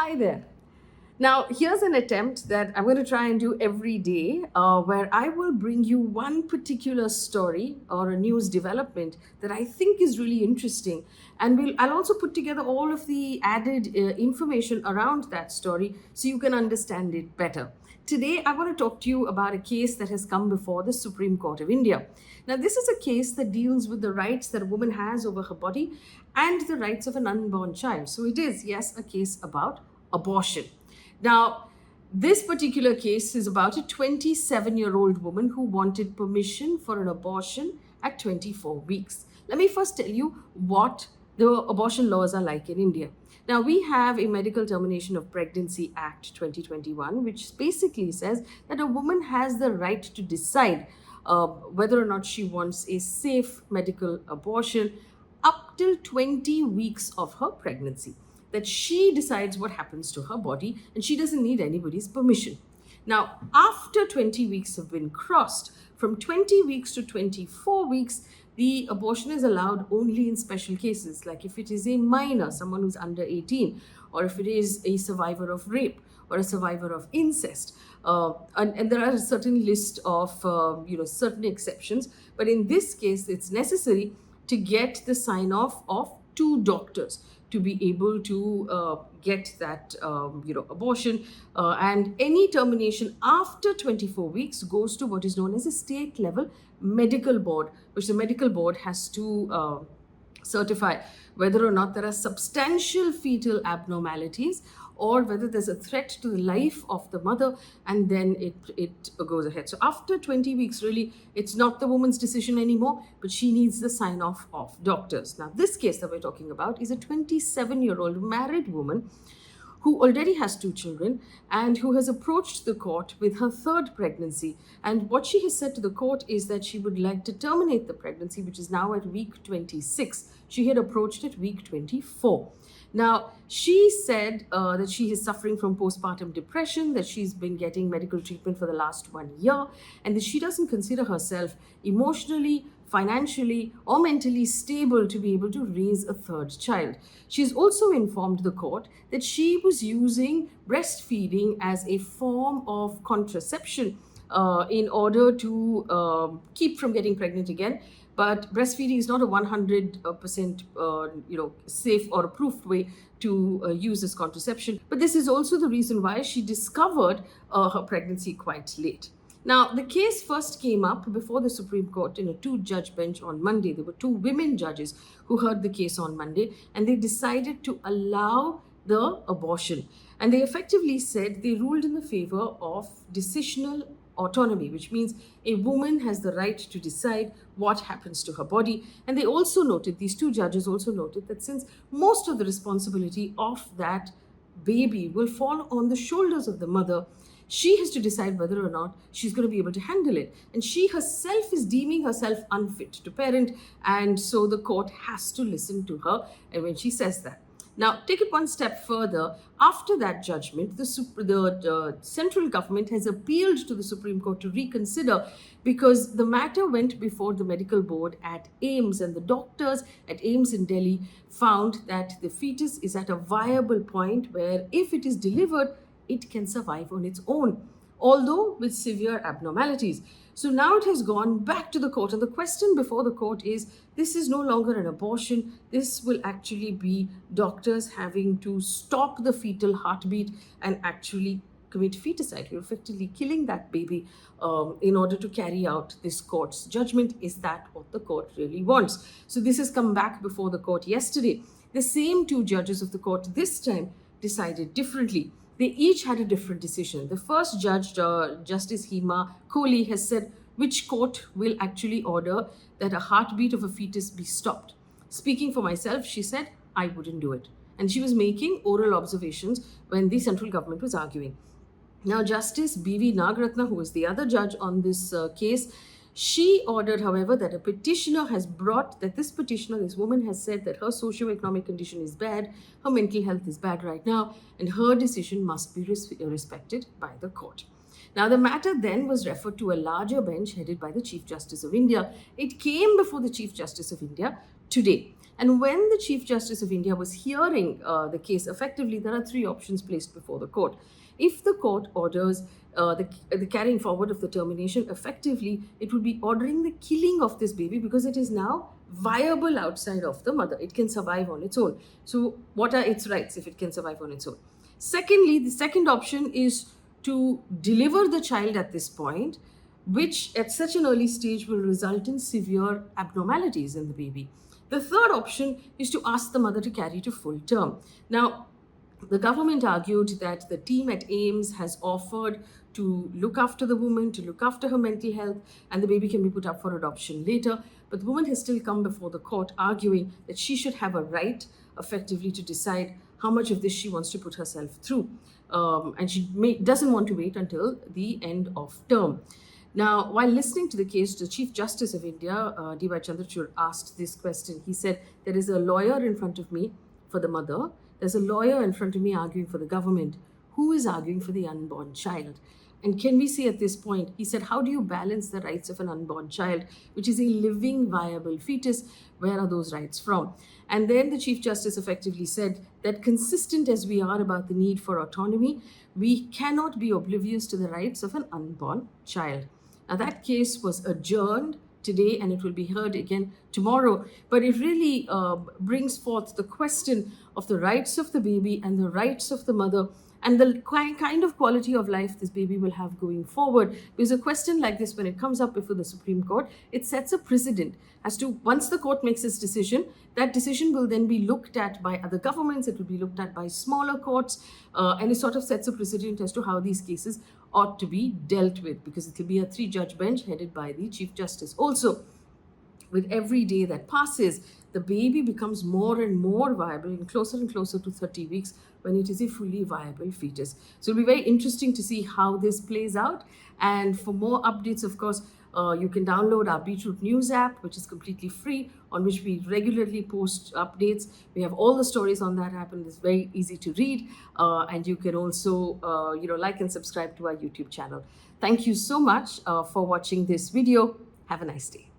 Hi there. Now, here's an attempt that I'm going to try and do every day where I will bring you one particular story or a news development that I think is really interesting. And I'll also put together all of the added information around that story so you can understand it better. Today, I want to talk to you about a case that has come before the Supreme Court of India. Now, this is a case that deals with the rights that a woman has over her body and the rights of an unborn child. So, it is, yes, a case about abortion. Now, this particular case is about a 27-year-old woman who wanted permission for an abortion at 24 weeks. Let me first tell you what the abortion laws are like in India. Now, we have a Medical Termination of Pregnancy Act 2021, which basically says that a woman has the right to decide whether or not she wants a safe medical abortion up till 20 weeks of her pregnancy, that she decides what happens to her body and she doesn't need anybody's permission. Now, after 20 weeks have been crossed, from 20 weeks to 24 weeks, the abortion is allowed only in special cases, like if it is a minor, someone who's under 18, or if it is a survivor of rape or a survivor of incest. And there are a certain list of certain exceptions, but in this case, it's necessary to get the sign off of two doctors to be able to get that abortion, and any termination after 24 weeks goes to what is known as a state level medical board, which the medical board has to certify whether or not there are substantial fetal abnormalities or whether there's a threat to the life of the mother, and then it goes ahead. So after 20 weeks, really, it's not the woman's decision anymore, but she needs the sign off of doctors. Now, this case that we're talking about is a 27-year-old married woman who already has two children and who has approached the court with her third pregnancy. And what she has said to the court is that she would like to terminate the pregnancy, which is now at week 26. She had approached at week 24. Now, she said that she is suffering from postpartum depression, that she's been getting medical treatment for the last 1 year, and that she doesn't consider herself emotionally, financially, or mentally stable to be able to raise a third child. She's also informed the court that she was using breastfeeding as a form of contraception in order to keep from getting pregnant again. But breastfeeding is not a 100% safe or approved way to use this contraception. But this is also the reason why she discovered her pregnancy quite late. Now, the case first came up before the Supreme Court in a two-judge bench on Monday. There were two women judges who heard the case on Monday, and they decided to allow the abortion. And they effectively said they ruled in the favor of decisional autonomy, which means a woman has the right to decide what happens to her body. And they also noted, these two judges also noted, that since most of the responsibility of that baby will fall on the shoulders of the mother, she has to decide whether or not she's going to be able to handle it. And she herself is deeming herself unfit to parent, and so the court has to listen to her and when she says that. Now, take it one step further. After that judgment, the central government has appealed to the Supreme Court to reconsider, because the matter went before the medical board at AIIMS, and the doctors at AIIMS in Delhi found that the fetus is at a viable point where, if it is delivered, it can survive on its own, although with severe abnormalities. So now it has gone back to the court, and the question before the court is, this is no longer an abortion. This will actually be doctors having to stop the fetal heartbeat and actually commit feticide. You're effectively killing that baby in order to carry out this court's judgment. Is that what the court really wants? So this has come back before the court yesterday. The same two judges of the court this time decided differently. They each had a different decision. The first judge, Justice Hema Kohli, has said which court will actually order that a heartbeat of a fetus be stopped. Speaking for myself, she said, I wouldn't do it. And she was making oral observations when the central government was arguing. Now, Justice B.V. Nagratna, who was the other judge on this case, she ordered, however, that a petitioner has brought, that this petitioner, this woman, has said that her socioeconomic condition is bad, her mental health is bad right now, and her decision must be respected by the court. Now, the matter then was referred to a larger bench headed by the Chief Justice of India. It came before the Chief Justice of India today. And when the Chief Justice of India was hearing the case, effectively, there are three options placed before the court. If the court orders the carrying forward of the termination, effectively, it would be ordering the killing of this baby because it is now viable outside of the mother. It can survive on its own. So, what are its rights if it can survive on its own? Secondly, the second option is to deliver the child at this point, which at such an early stage will result in severe abnormalities in the baby. The third option is to ask the mother to carry to full term. Now, the government argued that the team at AIMS has offered to look after the woman, to look after her mental health, and the baby can be put up for adoption later. But the woman has still come before the court arguing that she should have a right, effectively, to decide how much of this she wants to put herself through. And she doesn't want to wait until the end of term. Now, while listening to the case, the Chief Justice of India, D.Y. Chandrachud, asked this question. He said, there is a lawyer in front of me for the mother. There's a lawyer in front of me arguing for the government. Who is arguing for the unborn child? And can we say at this point, he said, how do you balance the rights of an unborn child, which is a living, viable fetus? Where are those rights from? And then the Chief Justice effectively said that consistent as we are about the need for autonomy, we cannot be oblivious to the rights of an unborn child. Now, that case was adjourned today and it will be heard again tomorrow. But it really brings forth the question of the rights of the baby and the rights of the mother and the kind of quality of life this baby will have going forward. Because a question like this, when it comes up before the Supreme Court, it sets a precedent as to once the court makes its decision, that decision will then be looked at by other governments, it will be looked at by smaller courts, and it sort of sets a precedent as to how these cases ought to be dealt with, because it will be a 3-judge bench headed by the Chief Justice. Also, with every day that passes, the baby becomes more and more viable and closer to 30 weeks when it is a fully viable fetus. So it'll be very interesting to see how this plays out. And for more updates, of course, you can download our Beetroot News app, which is completely free, on which we regularly post updates. We have all the stories on that app, and it's very easy to read. And you can also, like and subscribe to our YouTube channel. Thank you so much for watching this video. Have a nice day.